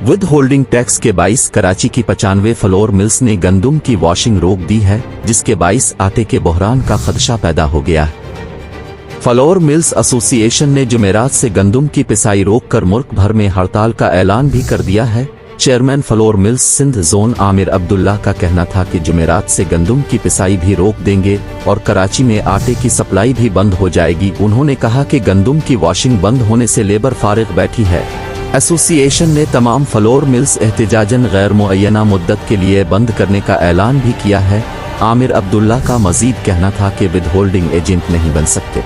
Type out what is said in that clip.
With holding tax के 22 कराची की 95 flour mills ने गंदुम की वॉशिंग रोक दी है, जिसके 22 आटे के बहरान का खदशा पैदा हो गया है। फ्लोर मिल्स एसोसिएशन ने जुमेरात से गंदुम की पिसाई रोककर मुल्क भर में हड़ताल का ऐलान भी कर दिया है। Chairman flour mills Sindh zone Amir Abdullah का कहना था कि जुमेरात से गंदुम की पिसाई भी रोक देंगे और कराची में आटे की सप्लाई भी बंद हो जाएगी। उन्होंने कहा कि गंदुम की वॉशिंग बंद होने से लेबर फारिग बैठी है। एसोसिएशन ने तमाम फ्लोर मिल्स एहतिजाजन गैर मुअय्यना मुद्दत के लिए बंद करने का ऐलान भी किया है। आमिर अब्दुल्ला का मजीद कहना था कि विद होल्डिंग एजेंट नहीं बन सकते।